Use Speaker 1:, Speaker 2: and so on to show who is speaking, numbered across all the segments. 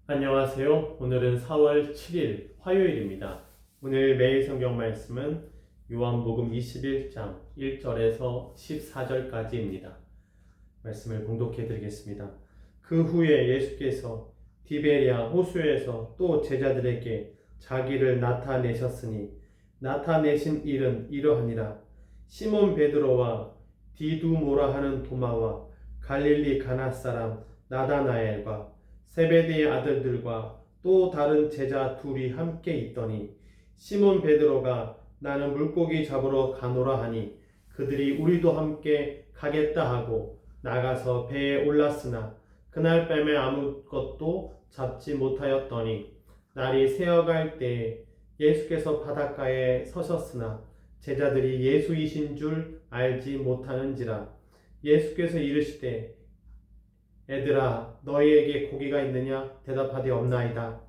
Speaker 1: 안녕하세요. 오늘은 4월 7일 화요일입니다. 오늘 매일 성경 말씀은 요한복음 21장 1절에서 14절까지입니다. 말씀을 봉독해 드리겠습니다. 그 후에 예수께서 디베리아 호수에서 또 제자들에게 자기를 나타내셨으니 나타내신 일은 이러하니라. 시몬 베드로와 디두모라 하는 도마와 갈릴리 가나 사람 나다나엘과 세베대의 아들들과 또 다른 제자 둘이 함께 있더니 시몬 베드로가 나는 물고기 잡으러 가노라 하니 그들이 우리도 함께 가겠다 하고 나가서 배에 올랐으나 그날 밤에 아무것도 잡지 못하였더니 날이 새어갈 때에 예수께서 바닷가에 서셨으나 제자들이 예수이신 줄 알지 못하는지라. 예수께서 이르시되 애들아 너희에게 고기가 있느냐 대답하되 없나이다.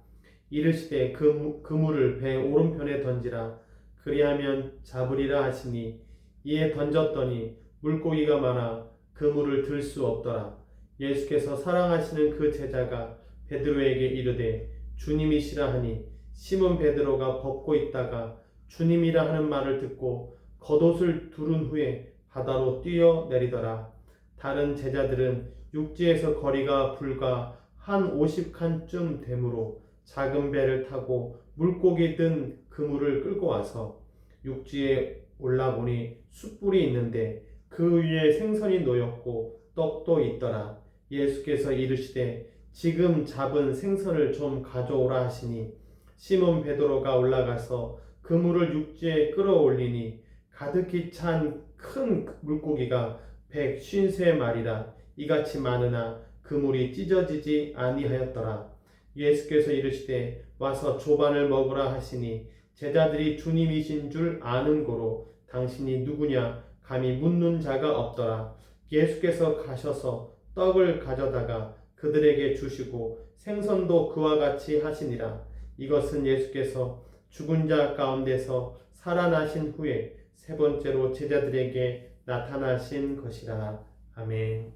Speaker 1: 이르시되 그물을 배 오른편에 던지라. 그리하면 잡으리라 하시니 이에 던졌더니 물고기가 많아 그물을 들 수 없더라. 예수께서 사랑하시는 그 제자가 베드로에게 이르되 주님이시라 하니 시몬 베드로가 벗고 있다가 주님이라 하는 말을 듣고 겉옷을 두른 후에 바다로 뛰어내리더라. 다른 제자들은 육지에서 거리가 불과 한 50칸쯤 되므로 작은 배를 타고 물고기 든 그물을 끌고 와서 육지에 올라보니 숯불이 있는데 그 위에 생선이 놓였고 떡도 있더라. 예수께서 이르시되 지금 잡은 생선을 좀 가져오라 하시니 시몬 베드로가 올라가서 그물을 육지에 끌어올리니 가득히 찬 큰 물고기가 153마리라. 이같이 많으나 그물이 찢어지지 아니하였더라. 예수께서 이르시되 와서 조반을 먹으라 하시니 제자들이 주님이신 줄 아는 고로 당신이 누구냐 감히 묻는 자가 없더라. 예수께서 가셔서 떡을 가져다가 그들에게 주시고 생선도 그와 같이 하시니라. 이것은 예수께서 죽은 자 가운데서 살아나신 후에 세 번째로 제자들에게 나타나신 것이라. 아멘.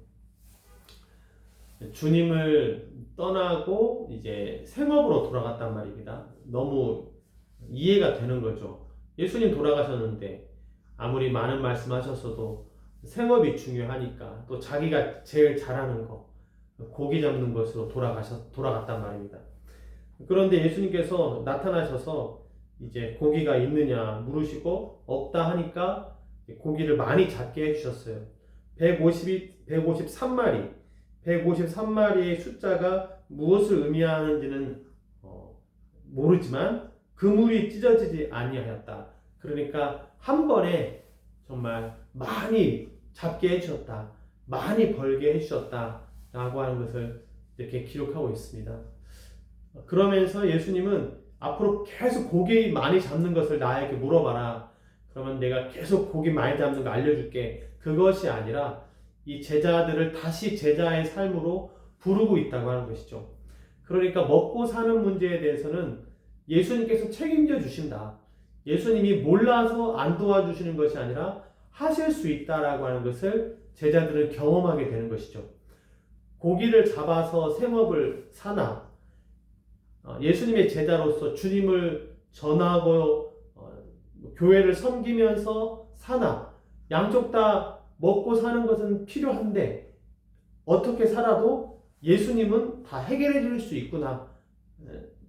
Speaker 1: 주님을 떠나고 이제 생업으로 돌아갔단 말입니다. 너무 이해가 되는 거죠. 예수님 돌아가셨는데 아무리 많은 말씀하셨어도 생업이 중요하니까 또 자기가 제일 잘하는 거 고기 잡는 것으로 돌아갔단 말입니다. 그런데 예수님께서 나타나셔서 이제 고기가 있느냐 물으시고 없다 하니까 고기를 많이 잡게 해주셨어요. 153마리의 숫자가 무엇을 의미하는지는 모르지만 그물이 찢어지지 아니하였다. 그러니까 한 번에 정말 많이 잡게 해주셨다. 많이 벌게 해주셨다. 라고 하는 것을 이렇게 기록하고 있습니다. 그러면서 예수님은 앞으로 계속 고기 많이 잡는 것을 나에게 물어봐라. 그러면 내가 계속 고기 많이 잡는 거 알려줄게. 그것이 아니라 이 제자들을 다시 제자의 삶으로 부르고 있다고 하는 것이죠. 그러니까 먹고 사는 문제에 대해서는 예수님께서 책임져 주신다. 예수님이 몰라서 안 도와주시는 것이 아니라 하실 수 있다라고 하는 것을 제자들은 경험하게 되는 것이죠. 고기를 잡아서 생업을 사나 예수님의 제자로서 주님을 전하고 교회를 섬기면서 사나 양쪽 다 먹고 사는 것은 필요한데 어떻게 살아도 예수님은 다 해결해 줄 수 있구나.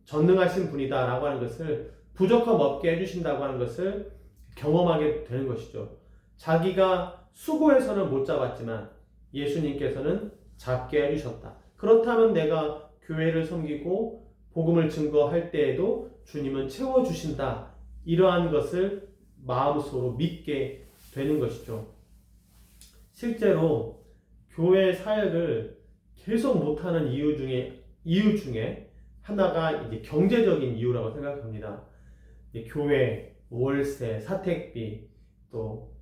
Speaker 1: 전능하신 분이다 라고 하는 것을 부족함 없게 해주신다고 하는 것을 경험하게 되는 것이죠. 자기가 수고해서는 못 잡았지만 예수님께서는 잡게 해주셨다. 그렇다면 내가 교회를 섬기고 복음을 증거할 때에도 주님은 채워주신다. 이러한 것을 마음속으로 믿게 되는 것이죠. 실제로 교회 사역을 계속 못하는 이유 중에 하나가 이제 경제적인 이유라고 생각합니다. 교회, 월세, 사택비 또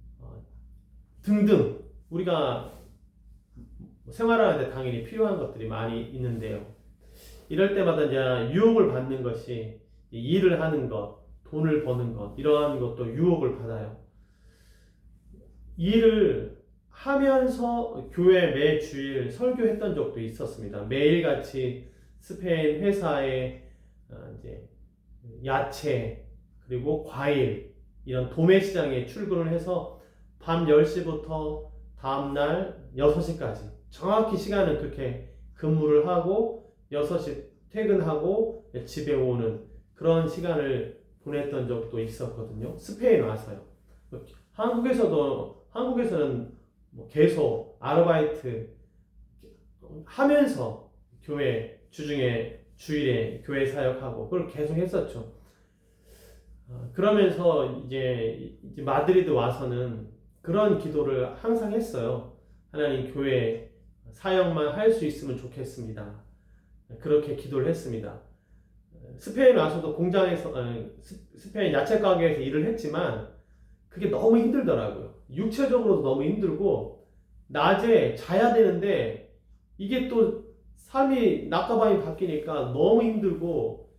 Speaker 1: 등등 우리가 생활하는데 당연히 필요한 것들이 많이 있는데요. 이럴 때마다 이제 유혹을 받는 것이 일을 하는 것, 돈을 버는 것 이러한 것도 유혹을 받아요. 일을 하면서 교회 매 주일 설교했던 적도 있었습니다. 매일같이 스페인 회사에 이제 야채 그리고 과일 이런 도매 시장에 출근을 해서 밤 10시부터 다음날 6시까지 정확히 시간은 그렇게 근무를 하고 6시 퇴근하고 집에 오는 그런 시간을 보냈던 적도 있었거든요. 스페인 와서요. 한국에서는 뭐 계속 아르바이트 하면서 교회 주중에 주일에 교회 사역하고 그걸 계속 했었죠. 그러면서 이제 마드리드 와서는 그런 기도를 항상 했어요. 하나님 교회 사역만 할 수 있으면 좋겠습니다. 그렇게 기도를 했습니다. 스페인 와서도 공장에서 스페인 야채 가게에서 일을 했지만 그게 너무 힘들더라고요. 육체적으로도 너무 힘들고 낮에 자야 되는데 이게 또 삶이 낮과 밤이 바뀌니까 너무 힘들고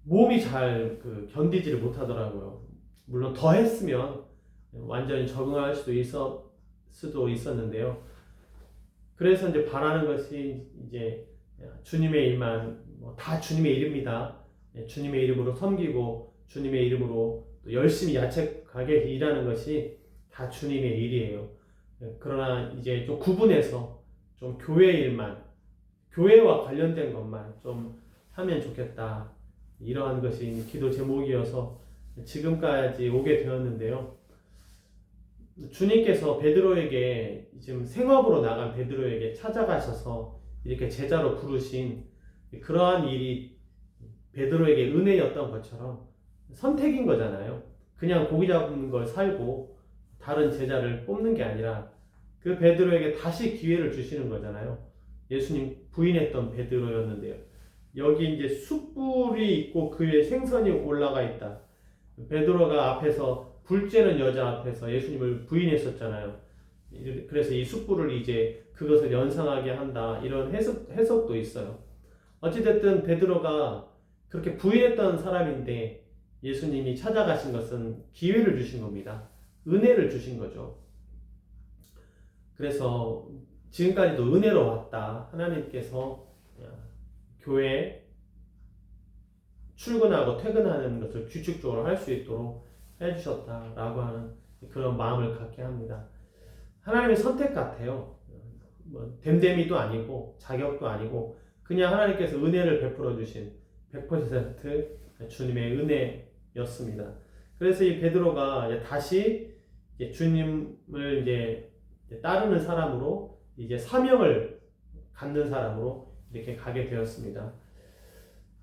Speaker 1: 몸이 잘 견디지를 못하더라고요. 물론 더 했으면 완전히 적응할 수도 있었는데요. 그래서 이제 바라는 것이 이제 주님의 일만 다 주님의 일입니다. 주님의 이름으로 섬기고 주님의 이름으로 또 열심히 야채 가게에서 일하는 것이 다 주님의 일이에요. 그러나 이제 좀 구분해서 좀 교회 일만, 교회와 관련된 것만 좀 하면 좋겠다. 이러한 것이 기도 제목이어서 지금까지 오게 되었는데요. 주님께서 베드로에게 지금 생업으로 나간 베드로에게 찾아가셔서 이렇게 제자로 부르신 그러한 일이 베드로에게 은혜였던 것처럼 선택인 거잖아요. 그냥 고기 잡은 걸 살고 다른 제자를 뽑는 게 아니라 그 베드로에게 다시 기회를 주시는 거잖아요. 예수님 부인했던 베드로였는데요. 여기 이제 숯불이 있고 그 위에 생선이 올라가 있다. 베드로가 앞에서 불 쬐는 여자 앞에서 예수님을 부인했었잖아요. 그래서 이 숯불을 이제 그것을 연상하게 한다. 이런 해석도 있어요. 어찌됐든 베드로가 그렇게 부인했던 사람인데 예수님이 찾아가신 것은 기회를 주신 겁니다. 은혜를 주신 거죠. 그래서 지금까지도 은혜로 왔다. 하나님께서 교회에 출근하고 퇴근하는 것을 규칙적으로 할 수 있도록 해주셨다라고 하는 그런 마음을 갖게 합니다. 하나님의 선택 같아요. 됨됨이도 아니고 자격도 아니고 그냥 하나님께서 은혜를 베풀어 주신 100% 주님의 은혜였습니다. 그래서 이 베드로가 다시 주님을 이제 따르는 사람으로 이제 사명을 갖는 사람으로 이렇게 가게 되었습니다.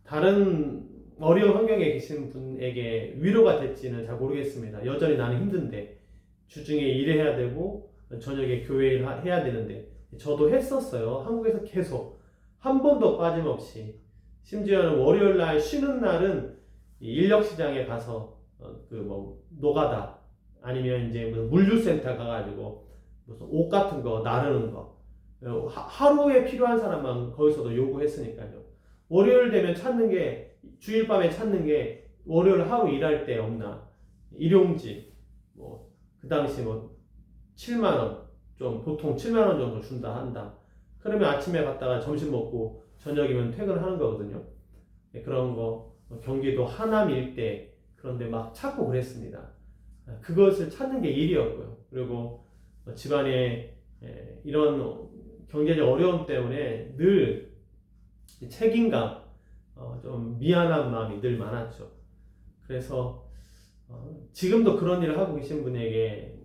Speaker 1: 다른 어려운 환경에 계신 분에게 위로가 될지는 잘 모르겠습니다. 여전히 나는 힘든데 주중에 일해야 되고 저녁에 교회 일 해야 되는데 저도 했었어요. 한국에서 계속 한 번도 빠짐없이 심지어는 월요일 날 쉬는 날은 인력시장에 가서 노가다 아니면 이제 무슨 물류센터 가가지고 무슨 옷 같은 거 나르는 거 하루에 필요한 사람만 거기서도 요구했으니까요. 월요일 되면 찾는 게 주일 밤에 찾는 게 월요일 하루 일할 때 없나 일용직 그 당시 7만 원 좀 보통 7만 원 정도 준다 한다. 그러면 아침에 갔다가 점심 먹고 저녁이면 퇴근하는 거거든요. 그런 거 경기도 하남 일대 그런데 막 찾고 그랬습니다. 그것을 찾는 게 일이었고요. 그리고 집안에 이런 경제적 어려움 때문에 늘 책임감, 좀 미안한 마음이 늘 많았죠. 그래서 지금도 그런 일을 하고 계신 분에게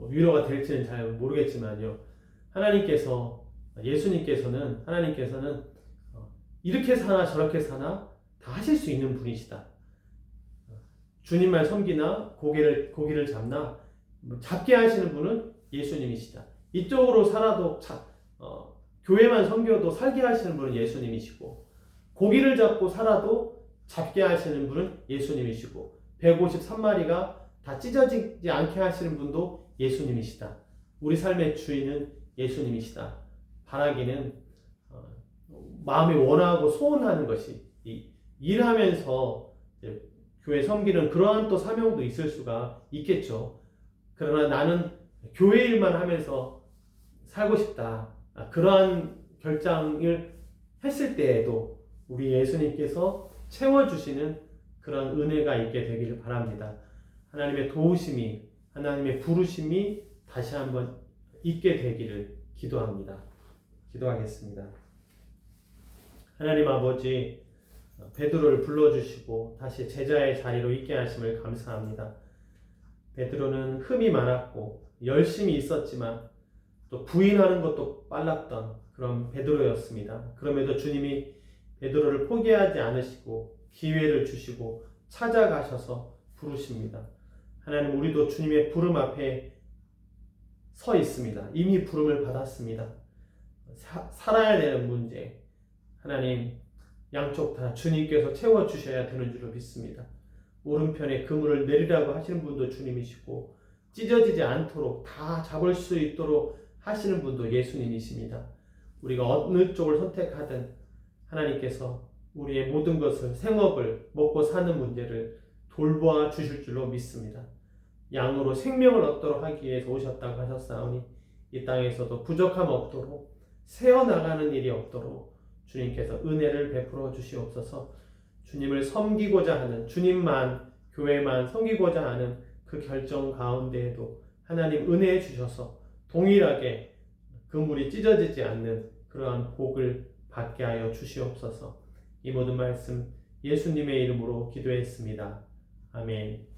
Speaker 1: 위로가 될지는 잘 모르겠지만요. 예수님께서는 하나님께서는 이렇게 사나 저렇게 사나 다 하실 수 있는 분이시다. 주님만 섬기나 고기를 잡나 잡게 하시는 분은 예수님이시다. 이쪽으로 살아도 교회만 섬겨도 살게 하시는 분은 예수님이시고 고기를 잡고 살아도 잡게 하시는 분은 예수님이시고 153마리가 다 찢어지지 않게 하시는 분도 예수님이시다. 우리 삶의 주인은 예수님이시다. 바라기는 마음이 원하고 소원하는 것이 일하면서 교회 섬기는 그러한 또 사명도 있을 수가 있겠죠. 그러나 나는 교회 일만 하면서 살고 싶다. 그러한 결정을 했을 때에도 우리 예수님께서 채워주시는 그런 은혜가 있게 되기를 바랍니다. 하나님의 도우심이, 하나님의 부르심이 다시 한번 있게 되기를 기도합니다. 기도하겠습니다. 하나님 아버지, 베드로를 불러주시고 다시 제자의 자리로 있게 하심을 감사합니다. 베드로는 흠이 많았고 열심히 있었지만 또 부인하는 것도 빨랐던 그런 베드로였습니다. 그럼에도 주님이 베드로를 포기하지 않으시고 기회를 주시고 찾아가셔서 부르십니다. 하나님, 우리도 주님의 부름 앞에 서 있습니다. 이미 부름을 받았습니다. 살아야 되는 문제, 하나님 양쪽 다 주님께서 채워주셔야 되는 줄로 믿습니다. 오른편에 그물을 내리라고 하시는 분도 주님이시고 찢어지지 않도록 다 잡을 수 있도록 하시는 분도 예수님이십니다. 우리가 어느 쪽을 선택하든 하나님께서 우리의 모든 것을, 생업을, 먹고 사는 문제를 돌보아 주실 줄로 믿습니다. 양으로 생명을 얻도록 하기 위해서 오셨다고 하셨사오니 이 땅에서도 부족함 없도록, 새어나가는 일이 없도록 주님께서 은혜를 베풀어 주시옵소서. 주님을 섬기고자 하는, 주님만, 교회만 섬기고자 하는 그 결정 가운데에도 하나님 은혜해 주셔서 동일하게 그물이 찢어지지 않는 그러한 복을 받게 하여 주시옵소서. 이 모든 말씀 예수님의 이름으로 기도했습니다. 아멘.